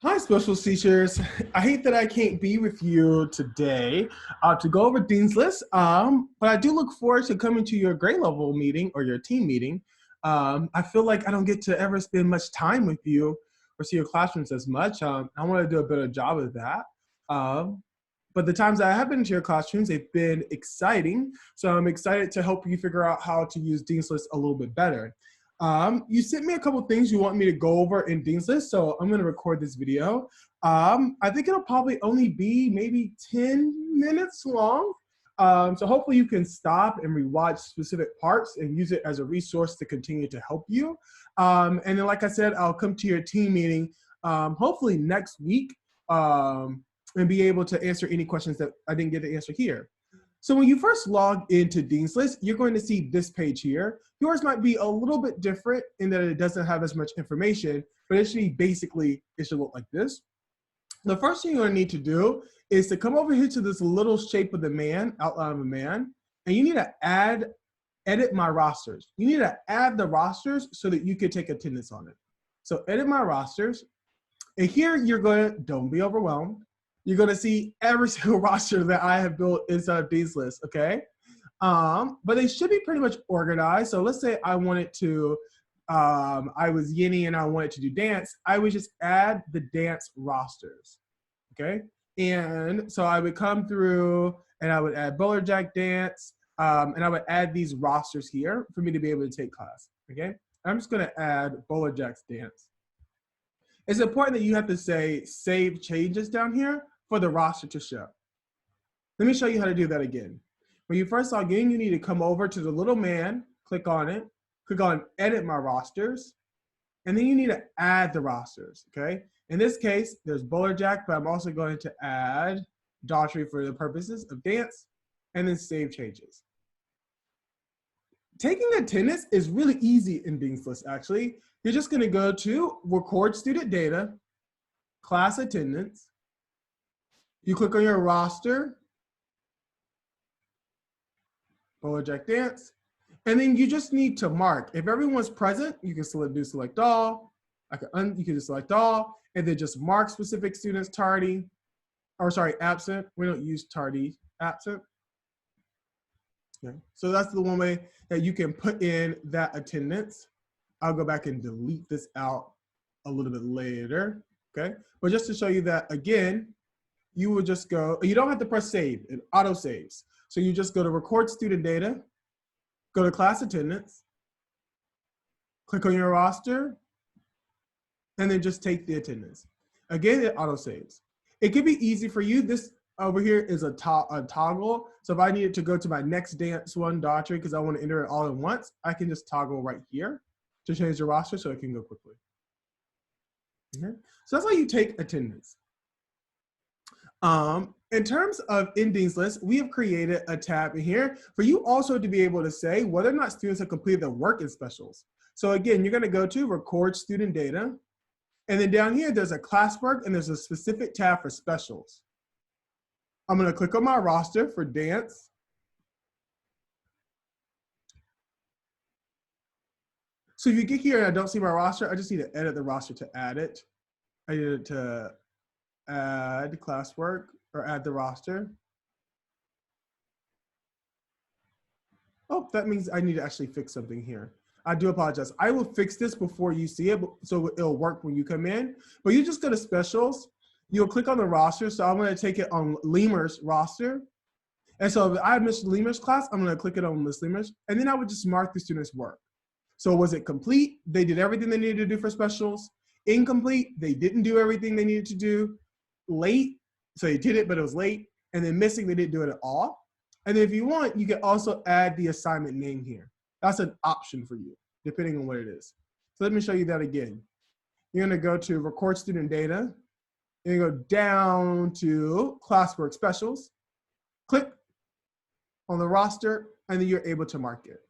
Hi, special teachers. I hate that I can't be with you today to go over Dean's List, but I do look forward to coming to your grade level meeting or your team meeting. I feel like I don't get to ever spend much time with you or see your classrooms as much. I want to do a better job of that. But the times I have been to your classrooms, they've been exciting. So I'm excited to help you figure out how to use Dean's List a little bit better. You sent me a couple things you want me to go over in Dean's List, so I'm gonna record this video. I think it'll probably only be maybe 10 minutes long. So hopefully you can stop and rewatch specific parts and use it as a resource to continue to help you. And then like I said, I'll come to your team meeting hopefully next week and be able to answer any questions that I didn't get to answer here. So when you first log into Dean's List, you're going to see this page here. Yours might be a little bit different in that it doesn't have as much information, but it should be basically, it should look like this. The first thing you're gonna need to do is to come over here to this little shape of the man, outline of a man, and you need to edit my rosters. You need to add the rosters so that you can take attendance on it. So edit my rosters, and here you're gonna, don't be overwhelmed. You're gonna see every single roster that I have built inside of Dean's List, okay? But they should be pretty much organized. So let's say I wanted to, I was Yinny and I wanted to do dance, I would just add the dance rosters, okay? And so I would come through and I would add Bowler Jack dance, and I would add these rosters here for me to be able to take class, okay? I'm just gonna add Bowler Jack's dance. It's important that you have to say save changes down here for the roster to show. Let me show you how to do that again. When you first log in, you need to come over to the little man, click on it, click on edit my rosters, and then you need to add the rosters, okay? In this case, there's Bowler Jack, but I'm also going to add Daughtry for the purposes of dance, and then save changes. Taking attendance is really easy in Dean's List, actually. You're just gonna go to record student data, class attendance. You click on your roster, Bowler Jack dance, and then you just need to mark. If everyone's present, you can do select all. You can just select all, and then just mark specific students tardy, or sorry, absent. We don't use tardy, absent. Okay. So that's the one way that you can put in that attendance. I'll go back and delete this out a little bit later, okay? But just to show you that, again, you would just go, you don't have to press save, it auto saves. So you just go to record student data, go to class attendance, click on your roster, and then just take the attendance. Again, it auto saves. It could be easy for you. This over here is a toggle. So if I needed to go to my next dance one, Daughtry, because I want to enter it all at once, I can just toggle right here to change the roster so it can go quickly. Okay. So that's how you take attendance. In terms of in Dean's List, we have created a tab in here for you also to be able to say whether or not students have completed their work in specials. So again, you're gonna go to record student data, and then down here, there's a classwork and there's a specific tab for specials. I'm gonna click on my roster for dance. So if you get here and I don't see my roster, I just need to edit the roster to add it. I need to add classwork or add the roster. Oh, that means I need to actually fix something here. I do apologize. I will fix this before you see it, so it'll work when you come in. But you just go to specials, you'll click on the roster. So I'm gonna take it on Lemur's roster. And so if I have Mr. Lemur's class, I'm gonna click it on Ms. Lemur's, and then I would just mark the student's work. So was it complete? They did everything they needed to do for specials. Incomplete, they didn't do everything they needed to do. Late, so they did it, but it was late. And then missing, they didn't do it at all. And then if you want, you can also add the assignment name here. That's an option for you, depending on what it is. So let me show you that again. You're gonna go to record student data. You're gonna go down to classwork specials. Click on the roster, and then you're able to mark it.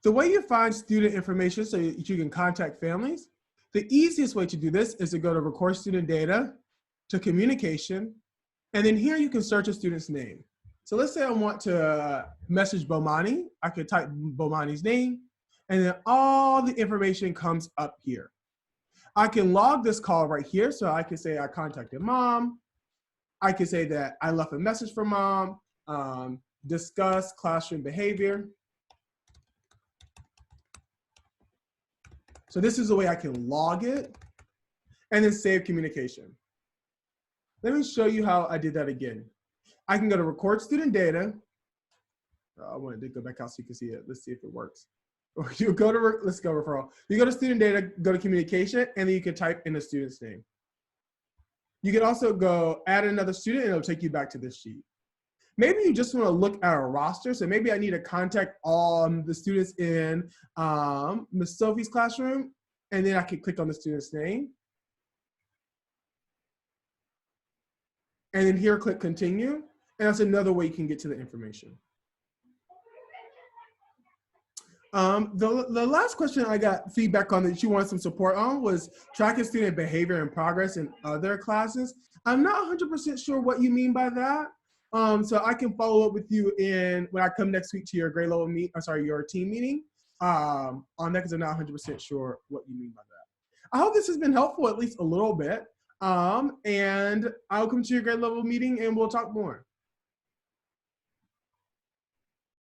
The way you find student information so you can contact families, the easiest way to do this is to go to record student data, to communication, and then here you can search a student's name. So let's say I want to message Bomani. I could type Bomani's name, and then all the information comes up here. I can log this call right here. So I can say I contacted mom. I can say that I left a message for mom, discuss classroom behavior. So this is the way I can log it and then save communication. Let me show you how I did that again. I can go to record student data. I wanted to go back out so you can see it. Let's see if it works. You go to, let's go referral. You go to student data, go to communication, and then you can type in the student's name. You can also go add another student and it'll take you back to this sheet. Maybe you just want to look at a roster. So maybe I need to contact all the students in Ms. Sophie's classroom, and then I can click on the student's name. And then here, click continue. And that's another way you can get to the information. The last question I got feedback on that you wanted some support on was tracking student behavior and progress in other classes. I'm not 100% sure what you mean by that. So I can follow up with you when I come next week to your grade level your team meeting on that, because I'm not 100% sure what you mean by that. I hope this has been helpful at least a little bit. And I'll come to your grade level meeting and we'll talk more.